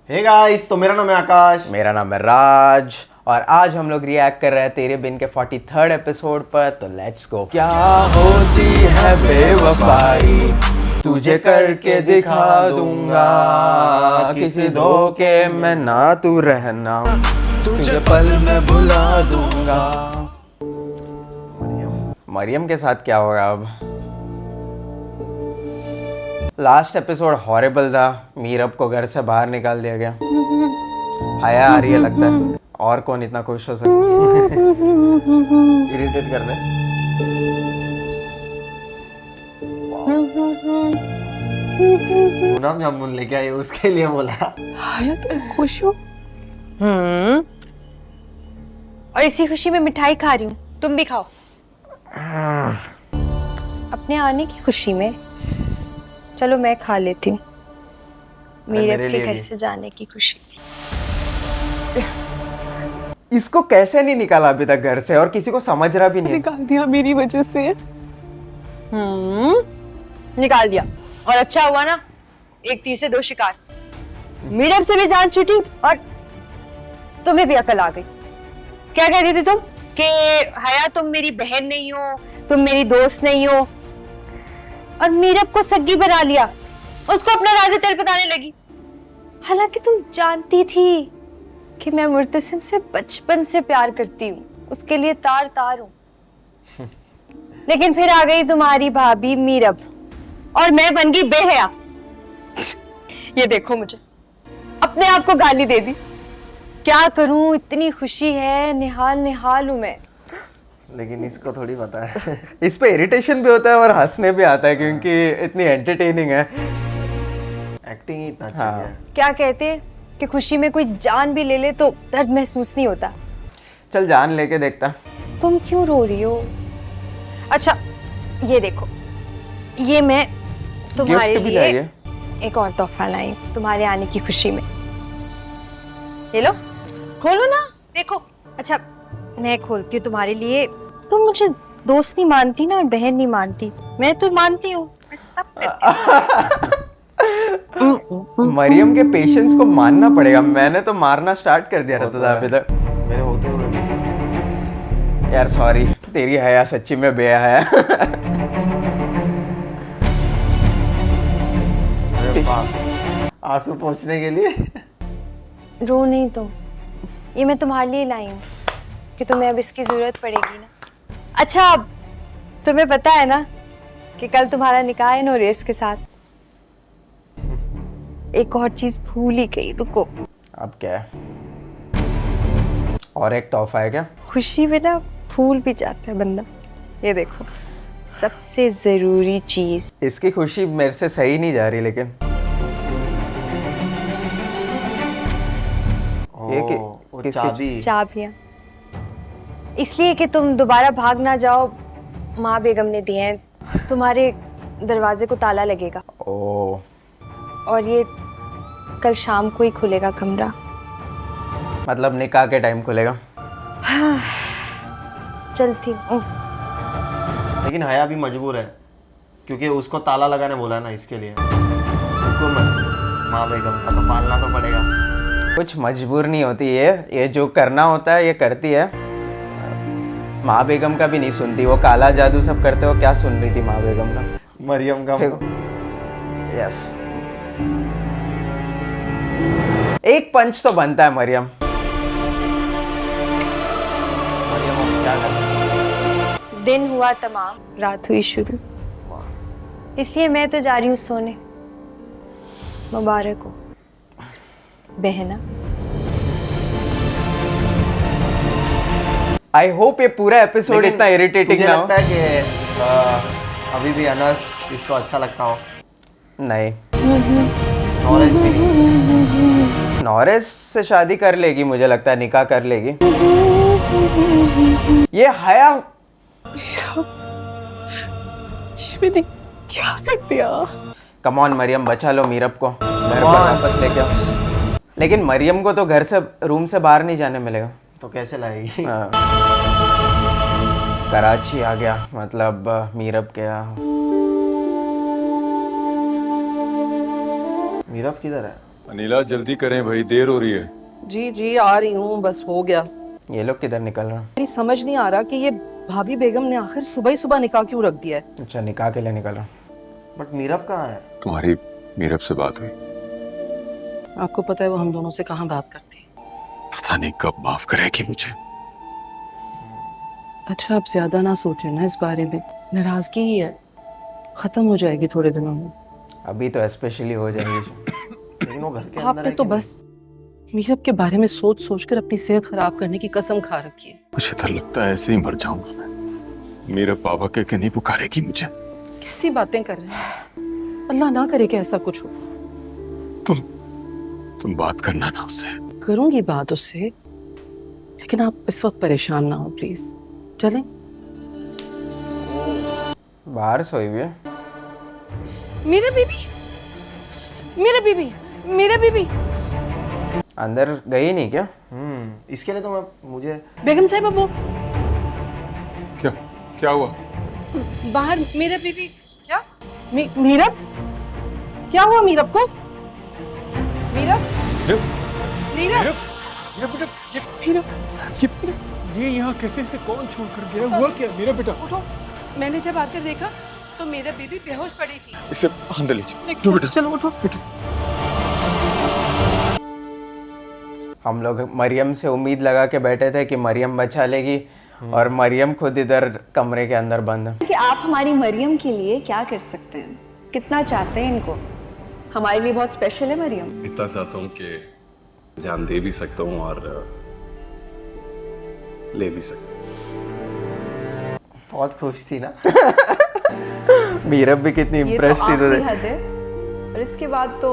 Hey guys, तो मेरा नाम है आकाश। मेरा नाम है राज और आज हम लोग रिएक्ट कर रहे हैं तेरे बिन के 43rd एपिसोड पर। तो लेट्स गो। क्या होती है बेवफाई, तुझे करके दिखा दूंगा, किसी धोखे में ना तू रहना, तुझे पल में भुला दूंगा। मरियम के साथ क्या होगा अब? लास्ट एपिसोड हॉरिबल था। मीरब को घर से बाहर निकाल दिया गया। हया आ रही है लगता है। और कौन इतना खुश हो सकता? इरिटेट करने। गुलाब जामुन लेके आई, उसके लिए बोला। हाया तुम खुश हो? और इसी खुशी में मिठाई खा रही हूँ, तुम भी खाओ। अपने आने की खुशी में। चलो मैं खा लेती हूँ। मीरब के घर से जाने की खुशी। इसको कैसे नहीं निकाला अभी तक घर से, और किसी को समझ रहा भी नहीं। निकाल दिया मेरी वजह से। निकाल दिया। और अच्छा हुआ ना, एक तीर से दो शिकार। मीरब से भी जान छूटी और तुम्हें भी अकल आ गई। क्या कह रही थी तुम कि हया तुम मेरी बहन नहीं हो, तुम मेरी दोस्त नहीं हो, और मीरब को सग्गी बना लिया, उसको अपना राज़ तेल बताने लगी। हालांकि तुम जानती थी कि मैं मुर्तसिम से बचपन से प्यार करती हूँ, उसके लिए तार तार हूँ। लेकिन फिर आ गई तुम्हारी भाभी मीरब और मैं बन गई बेहया। ये देखो, मुझे अपने आप को गाली दे दी। क्या करूं, इतनी खुशी है, निहाल निहाल हूं मैं। लेकिन इसको थोड़ी पता है। इस पे इरिटेशन भी होता है और हंसने भी आता है क्योंकि इतनी एंटरटेनिंग है। एक्टिंग ही इतना अच्छी है। क्या कहते हैं कि खुशी में कोई जान भी ले ले तो दर्द महसूस नहीं होता। चल जान लेके देखता। तुम क्यों रो रही हो? अच्छा ये देखो, ये मैं तुम्हारे गिफ्ट भी लिए लाइए। एक और तोहफा लाई हूं तुम्हारे आने की खुशी में। ये लो, खोलो ना, देखो। अच्छा मैं खोलती हूँ तुम्हारे लिए। तुम मुझे दोस्त नहीं मानती ना और बहन नहीं मानती, मैं तो मानती हूँ। मैं सब मरियम के पेशेंस को मानना पड़ेगा। मैंने तो मारना स्टार्ट कर दिया रहता था अभी तक। मेरे होते हुए भी। यार सॉरी, तेरी हया सच्ची में बेया है। अरे बाप, आंसू पोंछने के लिए। रो नहीं तुम, ये मैं तुम्हारे लिए लाई हूँ कि तुम्हें अब इसकी जरूरत पड़ेगी ना। अच्छा अब तुम्हें पता है ना कि कल तुम्हारा निकाह है नोरेस के साथ। एक और चीज भूल ही गई, रुको। अब क्या है? और एक तोहफा है क्या? खुशी में ना भूल भी जाता है बंदा। ये देखो, सबसे जरूरी चीज। इसकी खुशी मेरे से सही नहीं जा रही लेकिन। वो चाबी। चाबियां इसलिए कि तुम दोबारा भाग ना जाओ, माँ बेगम ने दिए हैं। तुम्हारे दरवाजे को ताला लगेगा। ओ, और ये कल शाम को ही खुलेगा कमरा। मतलब निकाह के टाइम खुलेगा। चलती हूँ। लेकिन हया भी मजबूर है क्योंकि उसको ताला लगाने बोला है ना, इसके लिए। हुकूमत माँ बेगम का तो पालना तो पड़ेगा। कुछ मजबूर नहीं होती ये जो करना होता है ये करती है। माँ बेगम का भी नहीं सुनती। वो काला जादू सब करते हो, क्या सुन रही थी माँ बेगम का? मरियम का। यस, एक पंच तो बनता है मरियम। मरियम अब क्या कर सकती है? दिन हुआ तमाम, रात हुई शुरू। इसलिए मैं तो जा रही हूँ सोने। मुबारक हो बहना। आई होप ये पूरा एपिसोड इतना इरिटेटिंग मुझे ना हो। लगता है कि अभी भी अनस इसको अच्छा लगता हो। नहीं, नॉलेज भी नहीं। नॉरेस से शादी कर लेगी, मुझे लगता है निकाह कर लेगी। ये हया मैंने क्या कर दिया? कम ऑन मरियम, बचा लो मीरब को, घर पर वापस लेके आओ। लेकिन मरियम को तो घर से, रूम से बाहर नहीं जाने मिलेगा। तो कैसे लाएगी? हाँ। कराची आ गया, मतलब मीरब के यहाँ। मीरब किधर है? अनिला जल्दी करें भाई, देर हो रही है। जी जी आ रही हूँ, बस हो गया। ये लोग किधर निकल रहे हैं? मेरी समझ नहीं आ रहा कि ये भाभी बेगम ने आखिर सुबह ही सुबह निकाह क्यों रख दिया है। अच्छा, निकाह के लिए निकल रहा हूँ। बट मीरब कहाँ है? तुम्हारी मीरब से बात हुई? आपको पता है वो हम दोनों से कहाँ बात करती है? पता नहीं कब माफ करेगी मुझे। अच्छा, आप ज्यादा ना सोचें ना इस बारे में, नाराजगी ही है, खत्म हो जाएगी थोड़े दिनों में। अभी तो स्पेशली हो जाएगी। लेकिन वो घर के अंदर आपने है तो कि बस मीरब के बारे में सोच सोच कर अपनी सेहत खराब करने की कसम खा रखी है। मुझे तो लगता है ऐसे ही मर जाऊंगा मैं। मेरे पापा के नहीं पुकारेगी मुझे। कैसी बातें कर रहे हैं, अल्लाह ना करे कि ऐसा कुछ हो। तुम बात करना ना उससे। करूंगी बात उससे, लेकिन आप इस वक्त परेशान ना हो प्लीज। चलें? बाहर सोई हुई है। मेरा बीबी, मेरा बीबी, मेरा बीबी। अंदर गई नहीं क्या? इसके लिए तो मैं मुझे बेगम साहिबा वो क्या क्या हुआ? बाहर मेरा बीबी। क्या? मीरब? क्या हुआ मीरब को? मीरब? मीरब? ये यहाँ कैसे से कौन छोड़ कर गया? हुआ क्या मेरा बेटा? उठो, मैंने जब आकर देखा तो मेरा बीबी बेहोश पड़ी थी। इसे अंदर लीजिए। चलो उठो। हम लोग मरियम से उम्मीद लगा के बैठे थे कि मरियम बचा लेगी, और मरियम खुद इधर कमरे के अंदर बंद है। कि आप हमारी मरियम के लिए क्या कर सकते हैं, कितना चाहते हैं इनको? हमारे लिए बहुत स्पेशल है मरियम। इतना चाहता हूँ कि जान दे भी सकता हूँ और ले भी सकता हूँ। बहुत खुश थी ना। मीरब भी कितनी ये तो इम्प्रेस थी। आखिरी हद है, और इसके बाद तो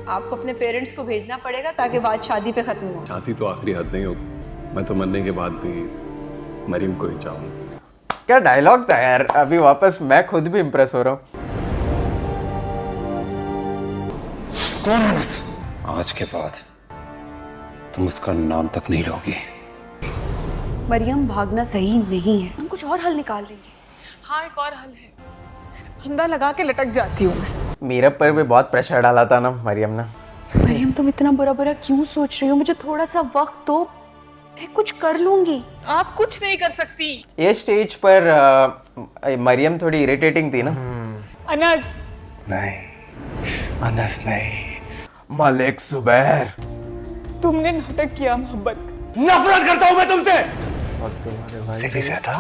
आपको अपने पेरेंट्स को भेजना पड़ेगा ताकि बात शादी पे खत्म हो। चाहती तो आखिरी हद नहीं होगी। मैं तो मरने के बाद भी मरियम को ही चाहूँगा। क्या डायलॉग था यार। अभी वापस मैं खुद भी इम्प्रेस हो रहा हूँ। आज के बाद तुम उसका नाम तक नहीं लोगे। मरियम, भागना सही नहीं है, हम कुछ और हल निकाल लेंगे। हाँ, एक और हल है, फंदा लगा के लटक जाती हूँ मैं। मीरब पर भी बहुत प्रेशर डाला था ना मरियम ने। मरियम, तुम इतना बुरा बुरा क्यों सोच रही हो? मुझे थोड़ा सा वक्त दो, मैं कुछ कर लूंगी। आप कुछ नहीं कर सकती। ये स्टेज पर मरियम थोड़ी इरिटेटिंग थी ना। अनस, नहीं, अनस नहीं। मलिक जुबैर, तुमने नाटक किया मोहब्बत। नफरत करता हूँ मैं तुमसे। और तुम्हारे भाई से भी ज्यादा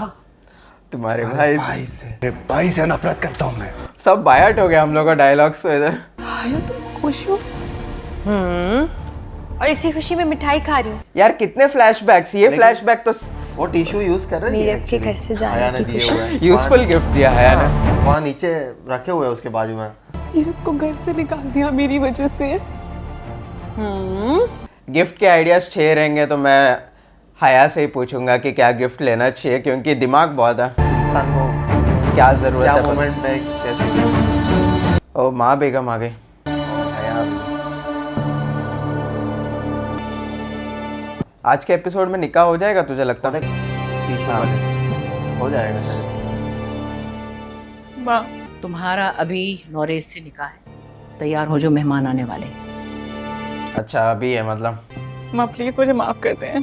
तुम्हारे भाई से मेरे भाई से नफरत करता हूँ मैं। सब बायट हो गया हम लोग का डायलॉग्स तो इधर। आया, तुम खुश हो? और इसी खुशी में मिठाई खा रही हूँ। यार कितने फ्लैशबैक्स। ये फ्लैशबैक तो वो टिश्यू यूज कर रही है मीरब के घर से जाने आया ने की दिए हुए हैं। यूजफुल गिफ्ट दिया है यार। वहाँ नीचे रखे हुए हैं उसके बाजू में। मीरब को घर से निकाल दिया मेरी वजह से। गिफ्ट के आइडियाज चाहिए रहेंगे तो मैं हया से ही पूछूंगा कि क्या गिफ्ट लेना चाहिए, क्योंकि दिमाग बहुत है। इंसान को क्या जरूरत क्या है मोमेंट में कैसे ओ माँ बेगम आ गई। आया भी। आज के एपिसोड में निकाह हो जाएगा तुझे लगता है? टिश्यू वाले हो जाएगा शायद। माँ, तुम्हारा अभी नौरेज से निकाह है, तैयार हो जो मेहमान आने वाले हैं। अच्छा अभी है मतलब। माँ प्लीज मुझे माफ कर दें।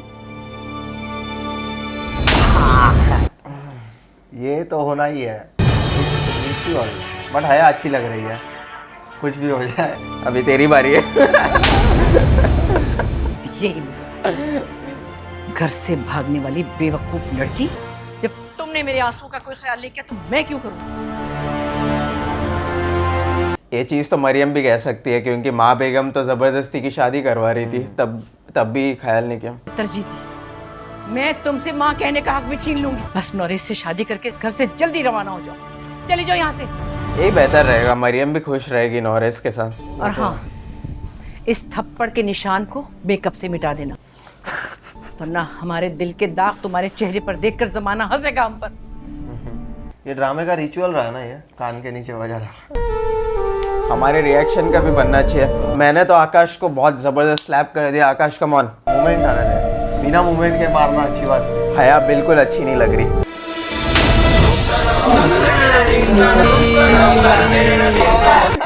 ये तो होना ही है, रिचुअल। बट हया अच्छी लग रही है, कुछ भी हो जाए। अभी तेरी बारी है। यही घर से भागने वाली बेवकूफ लड़की, जब तुमने मेरे आंसू का कोई ख्याल नहीं किया तो मैं क्यों करूं? ये चीज़ तो मरियम भी कह सकती है, क्योंकि माँ बेगम तो ज़बरदस्ती की शादी करवा रही थी, तब भी ख्याल नहीं किया। तरजीह दी मैं तुमसे माँ कहने का हक भी छीन लूंगी। बस नौरेज से शादी करके इस घर से जल्दी रवाना हो जाओ, चली जाओ यहाँ से। यही बेहतर रहेगा, मरियम भी खुश रहेगी नौरेज के साथ। और हाँ, इस थप्पड़ के निशान को मेकअप से मिटा देना, वरना हमारे दिल के दाग तुम्हारे चेहरे पर देखकर जमाना हंसेगा हम पर। ये ड्रामे का रिचुअल रहा ना, ये कान के नीचे बजा रहा। हमारे रिएक्शन का भी बनना चाहिए। मैंने तो आकाश को बहुत ज़बरदस्त स्लैप कर दिया। आकाश कम ऑन, मोमेंट आने दे, बिना मोमेंट के मारना अच्छी बात है। हया बिल्कुल अच्छी नहीं लग रही।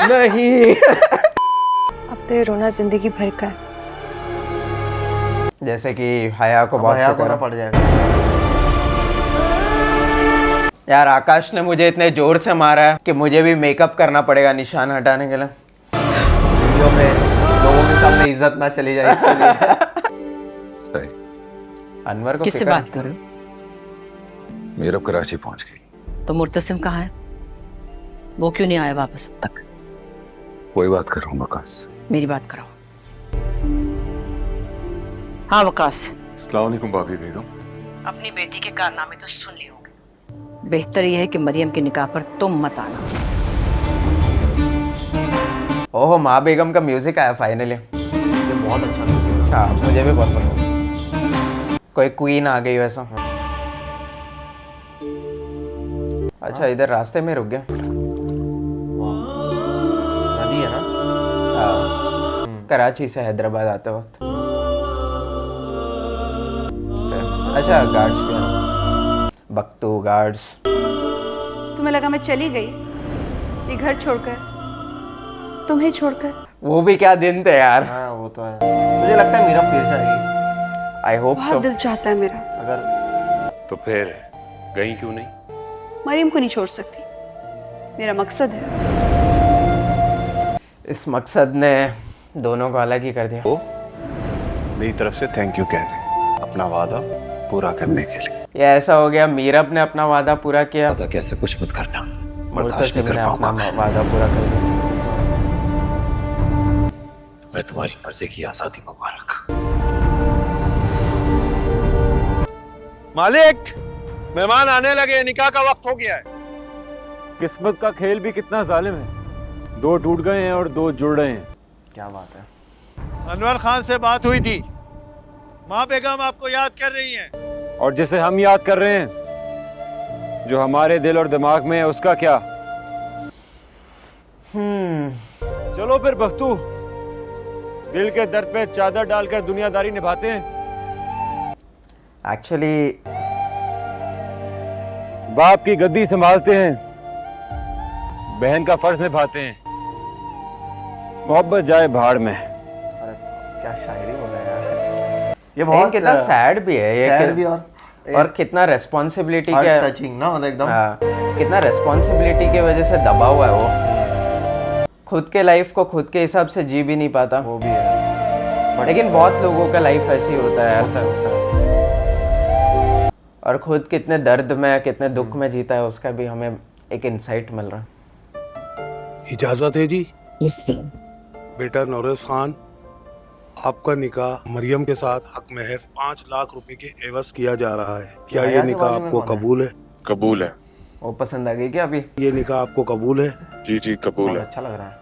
नहीं। अब तो ये रोना जिंदगी भर का है। जैसे कि हया को अब बहुत हया को फिक्र ना है। पड़ जाएगा। यार आकाश ने मुझे इतने जोर से मारा है कि मुझे भी मेकअप करना पड़ेगा निशान हटाने के लिए। वीडियो पे लोगों के सामने इज्जत ना चली जाए इसके लिए। सही। अनवर को किससे फिक्र बात करो? मेरा कराची पहुंच गई। तो मुर्तसिम कहाँ है? वो क्यों नहीं आया वापस अब तक? वही बात कर रहा हूँ वकास। मेरी बात कराओ। हाँ वकास, अस्सलाम वालेकुम भाभी बेगम। अपनी बेटी के कारनामे तो सुन लिए होंगे। बेहतर यह है कि मरियम के निकाह पर तुम मत आना। ओहो, माँ बेगम का म्यूजिक आया फाइनली। ये बहुत अच्छा म्यूजिक है। हाँ मुझे भी बहुत पसंद। कोई क्वीन आ गई वैसा। अच्छा इधर रास्ते में रुक गया। नदी है ना। हाँ, कराची से हैदराबाद आते वक्त। अच्छा गार्ड्स भी हैं। बख्तू गार्ड्स। तुम्हें लगा मैं चली गई ये घर छोड़कर, तुम्हें छोड़कर? वो भी क्या दिन थे यार। हाँ वो तो है। मुझे लगता है मीरा फिर से आएगी आई होप बहुत सो। दिल चाहता है मेरा। अगर तो फिर गई क्यों नहीं? मरियम को नहीं छोड़ सकती, मेरा मकसद है। इस मकसद ने दोनों को अलग ही कर दिया। वो मेरी तरफ से थैंक यू कह दें अपना वादा पूरा करने के लिए। ये ऐसा हो गया, मीरब ने अपना वादा पूरा किया, वादा कैसे कुछ मत करना, बर्दाश्त मुर्तसिम नहीं ने कर अपना पाऊंगा। वादा पूरा कर दिया। मैं तुम्हारी मर्जी की आजादी मुबारक। मालिक, मेहमान आने लगे, निकाह का वक्त हो गया है। किस्मत का खेल भी कितना जालिम है। दो टूट गए हैं और दो जुड़ रहे हैं। क्या बात है। अनवर खान से बात हुई थी, माँ बेगम आपको याद कर रही हैं। और जिसे हम याद कर रहे हैं, जो हमारे दिल और दिमाग में है, उसका क्या? चलो फिर बख्तू, दिल के दर्द पे चादर डालकर दुनियादारी निभाते हैं। एक्चुअली बाप की गद्दी संभालते हैं, बहन का फर्ज निभाते हैं। मोहब्बत जाए भाड़ में। अरे क्या शायरी बोला यार। ये बहुत बहुत कितना सैड भी है ये सैड भी और कितना रेस्पॉन्सिबिलिटी हार्ट के टचिंग ना, मतलब एकदम। हाँ, कितना रेस्पॉन्सिबिलिटी की वजह से दबा हुआ है वो। खुद के लाइफ को खुद के हिसाब से जी भी नहीं पाता। वो भी है, लेकिन बहुत लोगों का लाइफ ऐसे ही होता है यार। होता है। और खुद कितने दर्द में कितने दुख में जीता है उसका भी हमें एक इंसाइट मिल रहा है। इजाजत है जी। बेटा नौरेज खान, आपका निकाह मरियम के साथ हक महर 5 लाख रुपए के एवज किया जा रहा है। क्या ये निकाह आपको कबूल है? कबूल है। वो पसंद आ गई क्या अभी? ये निकाह आपको कबूल है? जी जी कबूल बहुत है। अच्छा लग रहा है।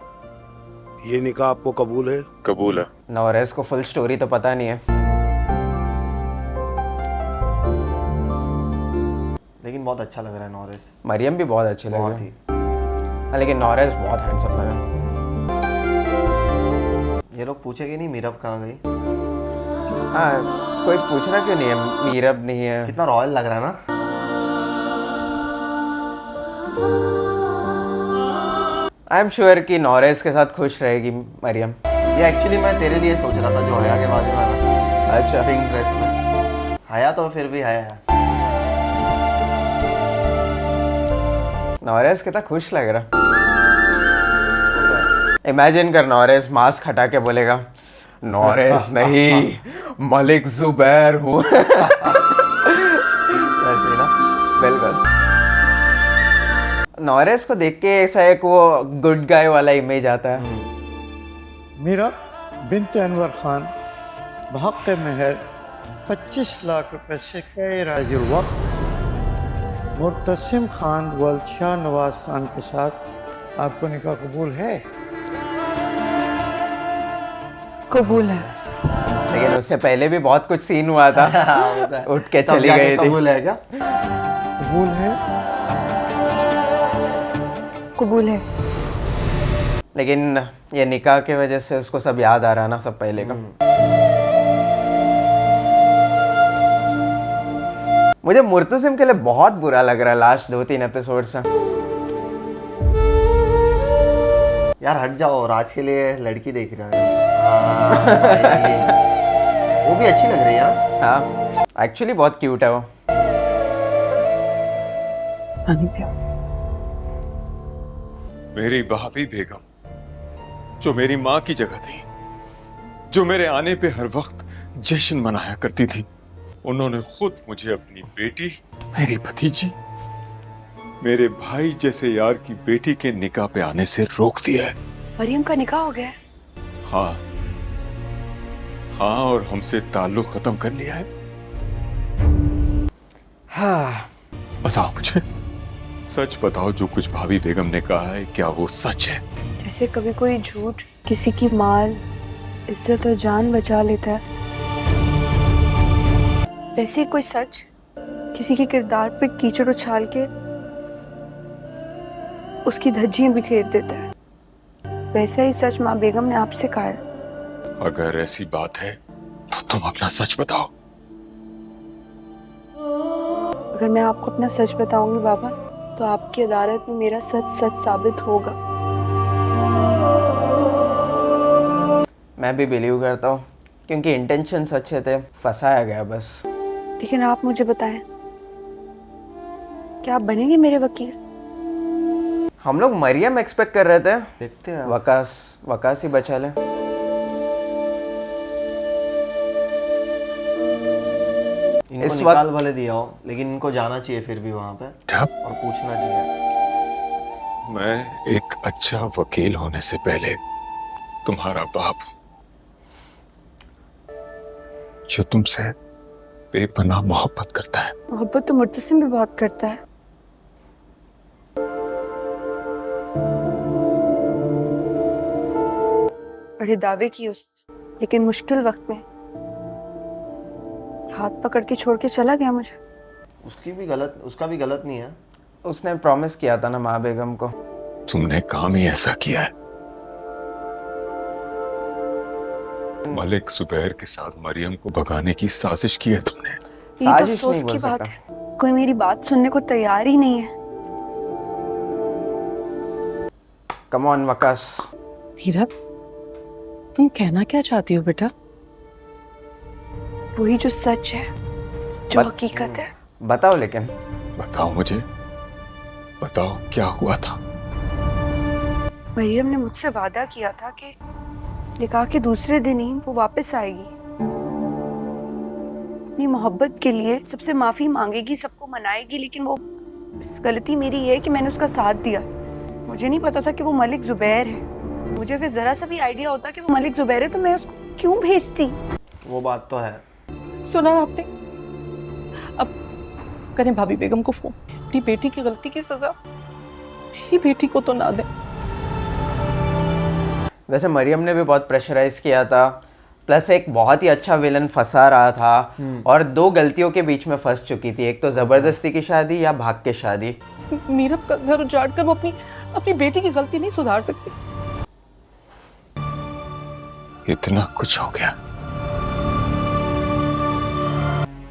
ये निकाह आपको कबूल है? कबूल है। नौरेज को फुल स्टोरी तो पता नहीं है, लेकिन बहुत अच्छा लग रहा है नौरेज। मरियम भी बहुत अच्छी लगी बहुत ही। हाँ, लेकिन नौरेज बहुत हैंडसम लगा। ये लोग पूछेंगे नहीं मीरब कहाँ गई। हाँ, कोई पूछना क्यों नहीं है, मीरब नहीं है। कितना रॉयल लग रहा है ना। आई एम श्योर कि नौरेज के साथ खुश रहेगी मरियम। ये एक्चुअली मैं तेरे लिए सोच रहा था, जो हया के बाजू में ना, अच्छा, पिंक ड्रेस में। हया तो फिर भी हया है। नौरेज कितना खुश लग रहा। इमेजिन कर, नौरेज मास्क हटा के बोलेगा, नौरेज नहीं मलिक जुबैर हूँ। वैसे ना। बिल्कुल। नौरेज को देख के ऐसा एक वो गुड गाय वाला इमेज आता है। मीरा बिन्त अनवर खान बहक़ महर 25 लाख रुपए से गैर हाजिर वक्त मुर्तसिम खान वल शाह नवाज खान के साथ आपको निकाह कबूल है? कबूल है। लेकिन उससे पहले भी बहुत कुछ सीन हुआ था। उठ के तब चली जाके गई थी। कबूल है क्या? कबूल है। कबूल है। लेकिन ये निकाह की वजह से उसको सब याद आ रहा ना, सब पहले का। मुझे मुर्तसिम के लिए बहुत बुरा लग रहा है लास्ट 2-3 एपिसोड से। यार हट जाओ, राज के लिए लड़की देख रहा है। भाई, वो भी अच्छी लग रही है यार। हाँ एक्चुअली बहुत क्यूट है वो। पानी पियो। मेरी भाभी बेगम, जो मेरी माँ की जगह थी, जो मेरे आने पे हर वक्त जश्न मनाया करती थी, उन्होंने खुद मुझे अपनी बेटी, मेरी भतीजी, मेरे भाई जैसे यार की बेटी के निकाह पे आने से रोक दिया है। मरियम का निकाह हो गया है? हाँ हाँ, और हमसे ताल्लुक खत्म कर लिया है। हाँ बताओ मुझे, सच बताओ, जो कुछ भाभी बेगम ने कहा है क्या वो सच है? जैसे कभी कोई झूठ किसी की माल, इज्जत और जान बचा लेता है, वैसे ही कोई सच किसी के किरदार पे कीचड़ उछाल के उसकी धज्जियां बिखेर देता है। वैसा ही सच माँ बेगम ने आपसे कहा है। अगर ऐसी बात है तो तुम अपना सच बताओ। अगर मैं आपको अपना सच बताऊंगी बाबा, तो आपकी अदालत में मेरा सच सच साबित होगा। मैं भी बिलीव करता हूँ, क्योंकि इंटेंशन अच्छे थे, फंसाया गया बस। लेकिन आप मुझे बताएं, क्या आप बनेंगे मेरे वकील? हम लोग मरियम एक्सपेक्ट कर रहे थे, देखते हैं। वकास ही बचा ले। इनको इस निकाल वक्त- भले दिया हो, लेकिन इनको जाना चाहिए फिर भी वहां पे और पूछना चाहिए। मैं एक अच्छा वकील होने से पहले तुम्हारा बाप, जो तुमसे बेपनाह मोहब्बत करता है। मोहब्बत तो मुर्तसिम भी बहुत करता है। बड़े दावे किए उसने, लेकिन मुश्किल वक्त में हाथ पकड़ के छोड़ के चला गया मुझे। उसका भी गलत नहीं है। उसने प्रॉमिस किया था ना माँ बेगम को। तुमने काम ही ऐसा किया है। मलिक जुबैर के साथ मरियम को भगाने की साजिश की है तुमने। ये तो अफसोस की बात है, कोई मेरी बात सुनने को तैयार ही नहीं है। Come on Waqas. मीरा, तुम कहना क्या चाहती हो बेटा? वही जो सच है, जो हकीकत है। बताओ लेकिन। बताओ मुझे, बताओ क्या हुआ था? मरियम ने मुझसे वादा किया था कि निकाह के दूसरे दिन ही वो वापस आएगी, अपनी मोहब्बत के लिए सबसे माफी मांगेगी, सबको मनाएगी। लेकिन वो गलती मेरी ये है कि मैंने उसका साथ दिया। मुझे नहीं पता था कि वो मलिक जुबैर है। मुझे अगर जरा सा भी आइडिया होता कि वो मलिक जुबैर है तो मैं उसको क्यों भेजती? वो बात तो है। सुना आपने? अब करें भाभी बेगम को फोन, अपनी बेटी की गलती की सजा मेरी बेटी को तो ना दे। वैसे मरियम ने भी बहुत प्रेशराइज किया था, प्लस एक बहुत ही अच्छा विलन फंसा रहा था और दो गलतियों के बीच में फंस चुकी थी। एक तो जबरदस्ती की शादी या भाग के शादी। मीरा का घर उजाड़ कर वो अपनी बेटी की गलती नहीं सुधार सकती। इतना कुछ हो गया।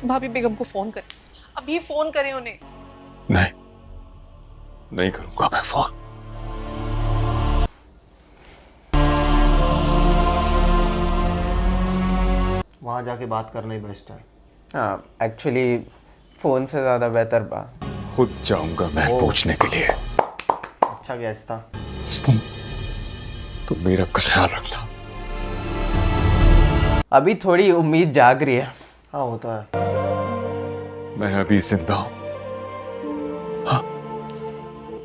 भाभी बेगम को फोन करें, अभी फोन करें उन्हें। नहीं करूंगा मैं फोन। वहां जाके बात करना ही बेस्ट है। हाँ एक्चुअली फोन से ज्यादा बेहतर बात। खुद जाऊंगा मैं पूछने के लिए। अच्छा गैस था। तुम मेरा ख्याल रखना। अभी थोड़ी उम्मीद जाग रही है। हाँ होता है। मैं अभी जिंदा हूं, हाँ,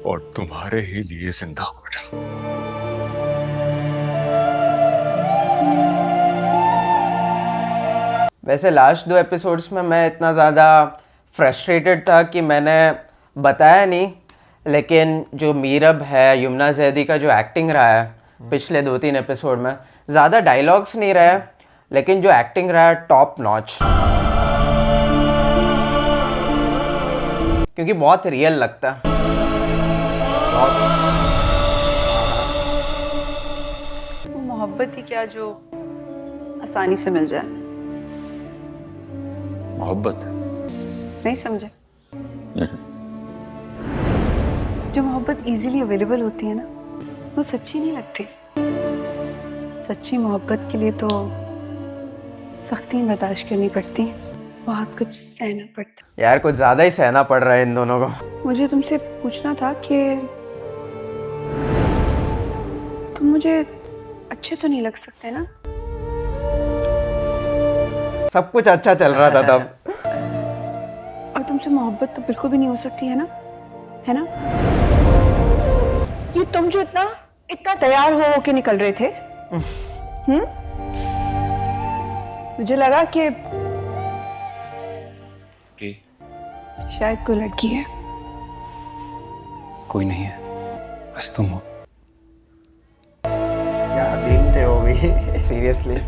और तुम्हारे ही लिए जिंदा हूं बेटा। वैसे लास्ट 2 एपिसोड्स में मैं इतना ज़्यादा फ्रस्ट्रेटेड था कि मैंने बताया नहीं, लेकिन जो मीरब है, यमुना जैदी का जो एक्टिंग रहा है पिछले 2-3 एपिसोड में, ज़्यादा डायलॉग्स नहीं रहे, लेकिन जो एक्टिंग रहा है टॉप नॉच, क्योंकि बहुत रियल लगता है। वो मोहब्बत ही क्या जो आसानी से मिल जाए। मोहब्बत नहीं समझे? जो मोहब्बत इजीली अवेलेबल होती है ना, वो सच्ची नहीं लगती। सच्ची मोहब्बत के लिए तो सख्ती बर्दाश्त करनी पड़ती है, बहुत कुछ सहना पड़ता है। यार कुछ ज्यादा ही सहना पड़ रहा है इन दोनों को। मुझे तुमसे पूछना था कि तुम मुझे अच्छे तो नहीं लग सकते ना? सब कुछ अच्छा चल रहा था तब। और तुमसे मोहब्बत तो बिल्कुल भी नहीं हो सकती है ना? है ना? ये तुम जो इतना तैयार हो के निकल रहे थे, मुझे लगा कि शायद कोई लड़की है। कोई नहीं है, बस तुम हो। क्या दिन थे वो भी। सीरियसली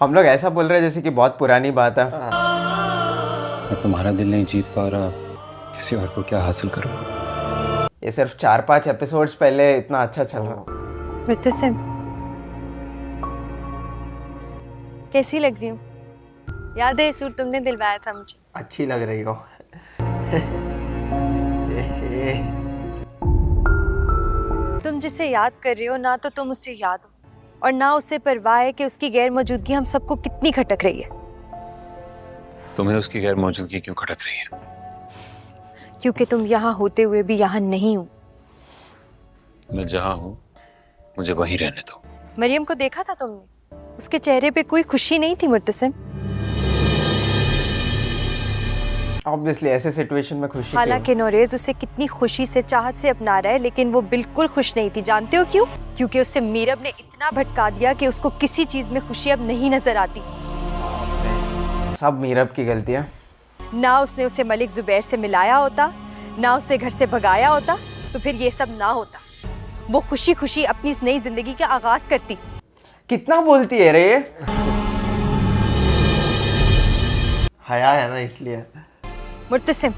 हम लोग ऐसा बोल रहे हैं जैसे कि बहुत पुरानी बात है। मैं तुम्हारा दिल नहीं जीत पा रहा, किसी और को क्या हासिल करूं? ये सिर्फ 4-5 एपिसोड्स पहले इतना अच्छा चल रहा। मुर्तसिम, कैसी लग रही हूँ? याद है ये सूट तुमने दिलवाया था मुझे? अच्छी लग रही हो। तुम जिसे याद कर रहे हो ना तो तुम उससे याद हो, और ना उससे परवाह है कि उसकी गैर मौजूदगी हम सबको कितनी खटक रही है। तुम्हें उसकी गैर मौजूदगी क्यों खटक रही है? क्योंकि तुम यहाँ होते हुए भी यहाँ नहीं हो। मैं जहाँ हूँ मुझे वहीं रहने दो। मरियम को देखा था तुमने? उसके चेहरे पे कोई खुशी नहीं थी मुर्तसिम। ऑब्वियसली ऐसे सिचुएशन में खुशी हालांकि नोरेज उसे कितनी खुशी से चाहत से अपना रहा है, लेकिन वो बिल्कुल खुश नहीं थी। जानते हो क्यों? क्योंकि उससे मीरब ने इतना भटका दिया कि उसको किसी चीज में खुशी अब नहीं नजर आती। सब मीरब की गलती है। ना उसने उसे मलिक जुबैर से मिलाया होता, ना उसे घर से भगाया होता, तो फिर ये सब ना होता। वो खुशी खुशी अपनी इस नई जिंदगी का आगाज करती। कितना बोलती है रे? हया है ना इसलिए। मुर्तसिम,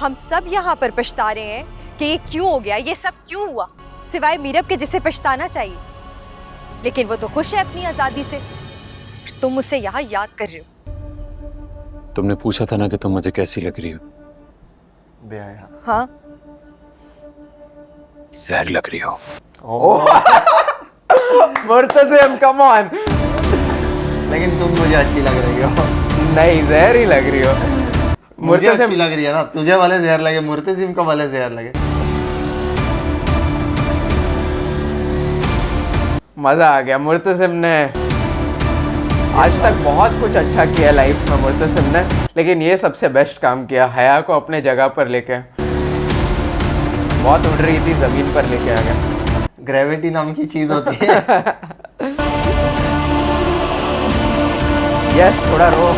हम सब यहाँ पर पछता रहे हैं कि ये क्यों हो गया, ये सब क्यों हुआ, सिवाय मीरब के जिसे पछताना चाहिए। लेकिन वो तो खुश है अपनी आजादी से। तुम उसे यहाँ याद कर रहे हो। तुमने पूछा था ना कि तुम मुझे कैसी लग रही हो? बेहया। हाँ, जहर लग रही हो। Murtasim come on. लेकिन तुम मुझे अच्छी लग रही हो। नहीं, जहर ही लग रही हो। मुझे अच्छी लग रही है ना, तुझे वाले जहर लगे, मुर्तसिम को वाले जहर लगे। मजा आ गया। मुर्तसिम ने आज तक बहुत कुछ अच्छा किया लाइफ में मुर्तसिम ने, लेकिन ये सबसे बेस्ट काम किया। हया को अपने जगह पर लेके, बहुत उड़ रही थी, जमीन पर लेके आ गया। ग्रेविटी नाम की चीज होती है। यस, थोड़ा रो।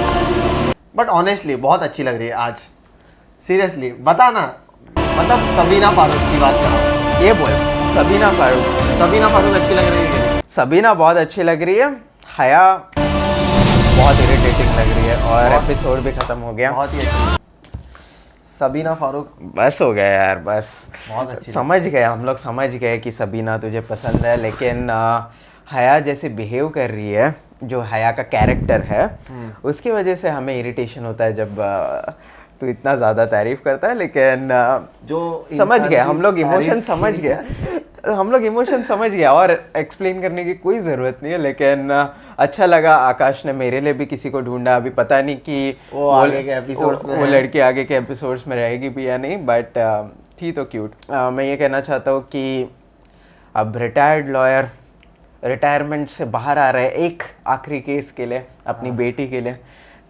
बट ऑनेस्टली बहुत अच्छी लग रही है आज। सीरियसली बता ना, मतलब सबीना फारूक की बात कर रहा हूँ। ये बोल, सबीना फारूक अच्छी लग रही है। सबीना बहुत अच्छी लग रही है। हया बहुत इरिटेटिंग लग रही है। और एपिसोड भी खत्म हो गया। बहुत ही अच्छी सबीना फारूक। बस हो गया यार, बस बहुत अच्छी समझ गए हम लोग, समझ गए कि सबीना तुझे पसंद है, लेकिन हया जैसे बिहेव कर रही है, जो हया का कैरेक्टर है, उसकी वजह से हमें इरिटेशन होता है जब तू इतना ज़्यादा तारीफ करता है। लेकिन जो समझ गए हम लोग, इमोशन समझ गए हम लोग, इमोशन समझ गया, और एक्सप्लेन करने की कोई ज़रूरत नहीं है। लेकिन अच्छा लगा। आकाश ने मेरे लिए भी किसी को ढूंढा। अभी पता नहीं कि वो आगे के एपिसोड्स में वो लड़की आगे के एपिसोड्स में रहेगी भी या नहीं, बट थी तो क्यूट। मैं ये कहना चाहता हूँ कि अब रिटायर्ड लॉयर रिटायरमेंट से बाहर आ रहे हैं एक आखिरी केस के लिए, अपनी बेटी के लिए।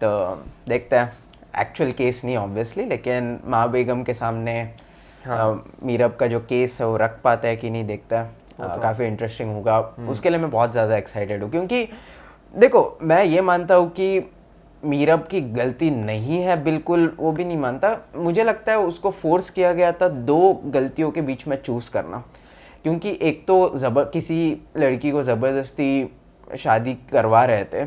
तो देखते हैं, एक्चुअल केस नहीं ऑब्वियसली, लेकिन माँ बेगम के सामने मीरब का जो केस है वो रख पाता है कि नहीं, देखता है। काफ़ी इंटरेस्टिंग होगा। उसके लिए मैं बहुत ज़्यादा एक्साइटेड हूँ, क्योंकि देखो मैं ये मानता हूँ कि मीरब की गलती नहीं है, बिल्कुल वो भी नहीं मानता। मुझे लगता है उसको फोर्स किया गया था दो गलतियों के बीच में चूज़ करना, क्योंकि एक तो किसी लड़की को ज़बरदस्ती शादी करवा रहे थे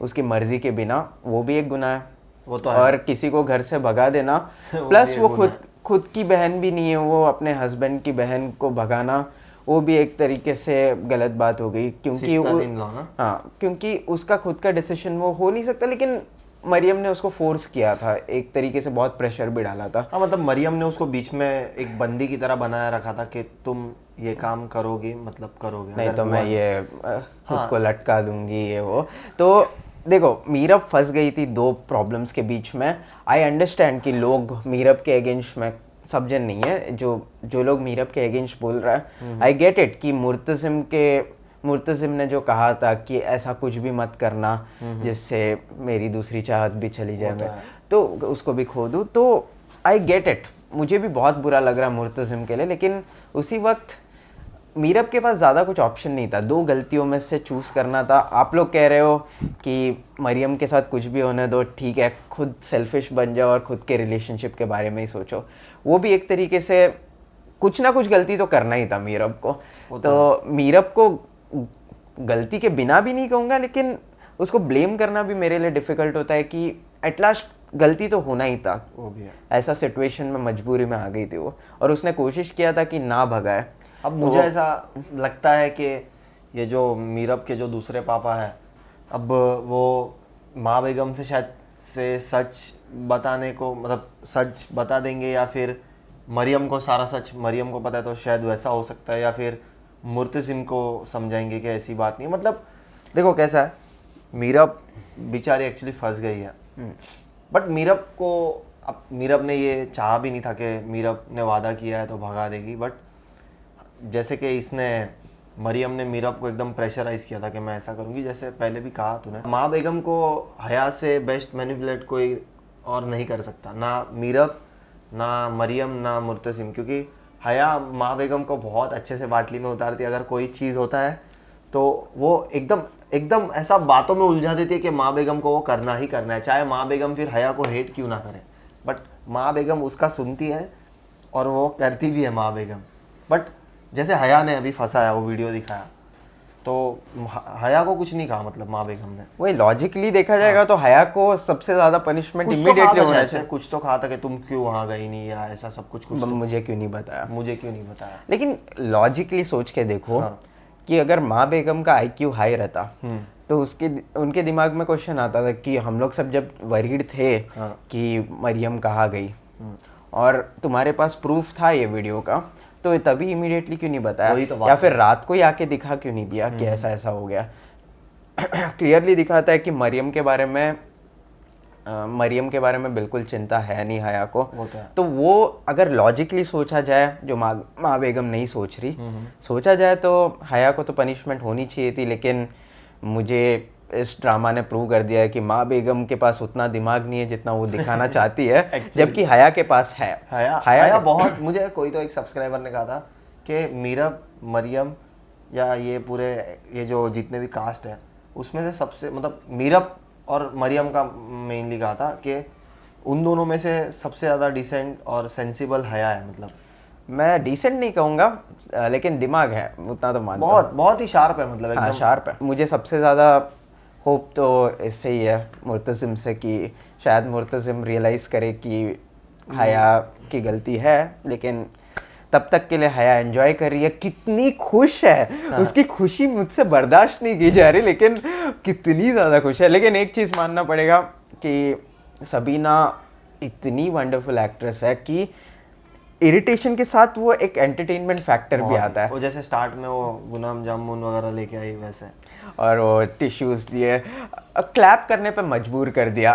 उसकी मर्ज़ी के बिना, वो भी एक गुनाह है। वो तो और किसी को घर से भगा देना, प्लस वो खुद की बहन भी नहीं है, वो अपने हस्बैंड की बहन को भगाना, वो भी एक तरीके से गलत बात हो गई। क्योंकि क्योंकि उसका खुद का डिसीजन वो हो नहीं सकता। लेकिन मरियम ने उसको फोर्स किया था, एक तरीके से बहुत प्रेशर भी डाला था। हाँ मतलब मरियम ने उसको बीच में एक बंदी की तरह बनाया रखा था कि तुम ये काम करोगी, मतलब करोगे, नहीं अगर तो हुआ मैं नहीं। ये खुद को लटका दूंगी ये वो। तो देखो मीरब फंस गई थी दो प्रॉब्लम्स के बीच में। आई अंडरस्टैंड कि लोग मीरब के अगेंस्ट में, सब जन नहीं है, जो लोग मीरब के अगेंस्ट बोल रहा है, आई गेट इट कि मुर्तसिम ने जो कहा था कि ऐसा कुछ भी मत करना जिससे मेरी दूसरी चाहत भी चली जाए, मैं तो उसको भी खो दूँ, तो आई गेट इट। मुझे भी बहुत बुरा लग रहा है मुर्तसिम के लिए, लेकिन उसी वक्त मीरब के पास ज़्यादा कुछ ऑप्शन नहीं था, दो गलतियों में से चूज़ करना था। आप लोग कह रहे हो कि मरियम के साथ कुछ भी होने दो, ठीक है, खुद सेल्फिश बन जाओ और खुद के रिलेशनशिप के बारे में ही सोचो। वो भी एक तरीके से कुछ ना कुछ गलती तो करना ही था मीरब को। तो मीरब को गलती के बिना भी नहीं कहूँगा, लेकिन उसको ब्लेम करना भी मेरे लिए डिफ़िकल्ट होता है कि एट लास्ट गलती तो होना ही था। वो भी है। ऐसा सिचुएशन में मजबूरी में आ गई थी वो, और उसने कोशिश किया था कि ना भगाए। अब मुझे ऐसा लगता है कि ये जो मीरब के जो दूसरे पापा हैं, अब वो माँ बेगम से शायद से सच बताने को, मतलब सच बता देंगे, या फिर मरियम को सारा सच मरियम को पता है तो शायद वैसा हो सकता है, या फिर मुर्तसिम को समझाएंगे कि ऐसी बात नहीं। मतलब देखो कैसा है, मीरब बेचारी एक्चुअली फंस गई है, बट मीरब को, अब मीरब ने ये चाहा भी नहीं था कि मीरब ने वादा किया है तो भगा देगी, बट जैसे कि इसने मरियम ने मीरब को एकदम प्रेशराइज किया था कि मैं ऐसा करूँगी, जैसे पहले भी कहा तूने। माँ बेगम को हया से बेस्ट मैनिपुलेट कोई और नहीं कर सकता, ना मीरब, ना मरियम, ना मुर्तसिम, क्योंकि हया माँ बेगम को बहुत अच्छे से बाटली में उतारती है। अगर कोई चीज़ होता है तो वो एकदम ऐसा बातों में उलझा देती है कि माँ बेगम को वो करना ही करना है, चाहे माँ बेगम फिर हया को हेट क्यों ना करे, बट माँ बेगम उसका सुनती है और वो करती भी है माँ बेगम। बट जैसे हया ने अभी फंसाया, वो वीडियो दिखाया, तो हया को कुछ नहीं कहा, मतलब माँ बेगम ने। वही लॉजिकली देखा जाएगा तो हया को सबसे ज्यादा पनिशमेंट कुछ तो इमीडिएटली कहा था होना शायद से, चाहिए। कुछ तो कहा था कि तुम क्यों वहाँ गई नहीं, या ऐसा सब कुछ तो, मुझे क्यों नहीं बताया, मुझे क्यों नहीं बताया। लेकिन लॉजिकली सोच के देखो हाँ। कि अगर माँ बेगम का आईक्यू हाई रहता तो उनके दिमाग में क्वेश्चन आता था कि हम लोग सब जब वरीड थे कि मरियम कहाँ गई, और तुम्हारे पास प्रूफ था ये वीडियो का, तो तभी इमीडिएटली क्यों नहीं बताया, तो या फिर रात को ही आके दिखा क्यों नहीं दिया कि ऐसा ऐसा हो गया। क्लियरली दिखाता है कि मरियम के बारे में बिल्कुल चिंता है नहीं हया को। तो वो अगर लॉजिकली सोचा जाए, जो माँ बेगम नहीं सोच रही, सोचा जाए तो हया को तो पनिशमेंट होनी चाहिए थी, लेकिन मुझे इस ड्रामा ने प्रूव कर दिया है कि माँ बेगम के पास उतना दिमाग नहीं है जितना वो दिखाना चाहती है, जबकि हया के पास है। हया बहुत, मुझे कोई तो एक सब्सक्राइबर ने कहा था कि मीरब, मरियम या ये पूरे ये जो जितने भी कास्ट है उसमें से सबसे, मतलब मीरब और मरियम का मेनली कहा था कि उन दोनों में से सबसे ज़्यादा डिसेंट और सेंसिबल हया है। मतलब मैं डिसेंट नहीं कहूँगा, लेकिन दिमाग है उतना तो मानता हूँ। बहुत ही शार्प है, मतलब एकदम शार्प है। मुझे सबसे ज़्यादा होप तो इससे ही है, मुर्तसिम से, कि शायद मुर्तसिम रियलाइज़ करे कि हया की गलती है, लेकिन तब तक के लिए हया एंजॉय कर रही है, कितनी खुश है। उसकी खुशी मुझसे बर्दाश्त नहीं की जा रही, लेकिन कितनी ज़्यादा खुश है। लेकिन एक चीज़ मानना पड़ेगा कि सबीना इतनी वंडरफुल एक्ट्रेस है कि इरिटेशन के साथ वो एक एंटरटेनमेंट फैक्टर भी आता है। वो जैसे स्टार्ट में वो गुलाब जामुन वगैरह लेके आई वैसे, और वो टिश्यूज दिए, क्लैप करने पे मजबूर कर दिया।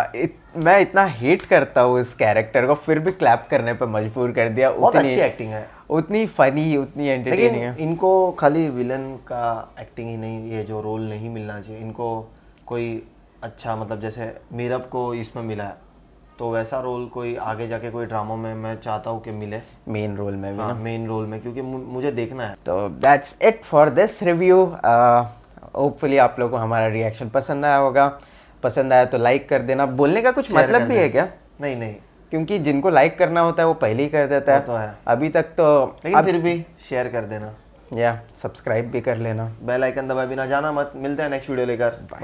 मैं इतना हेट करता हूँ इस कैरेक्टर को, फिर भी क्लैप करने पे मजबूर कर दिया। बहुत अच्छी एक्टिंग है, उतनी फनी, उतनी एंटरटेनिंग है। इनको खाली विलन का एक्टिंग ही नहीं, ये जो रोल नहीं मिलना चाहिए इनको, कोई अच्छा, मतलब जैसे मीरब को इसमें मिला है तो वैसा रोल कोई आगे जाके कोई ड्रामा में मैं चाहता हूँ कि मिले, मेन रोल में भी। हाँ, मेन रोल में, क्योंकि मुझे देखना है। तो that's it for this review. Hopefully आप लोगों को हमारा रिएक्शन पसंद आया होगा। पसंद आया तो लाइक कर देना। बोलने का कुछ मतलब भी है क्या? नहीं, क्योंकि जिनको लाइक करना होता है वो पहले ही कर देता है। तो है अभी तक तो, लेकिन फिर भी शेयर कर देना, या सब्सक्राइब भी कर लेना। बेल आइकन दबाए बिना जाना मत। मिलते हैं नेक्स्ट वीडियो लेकर, बाय।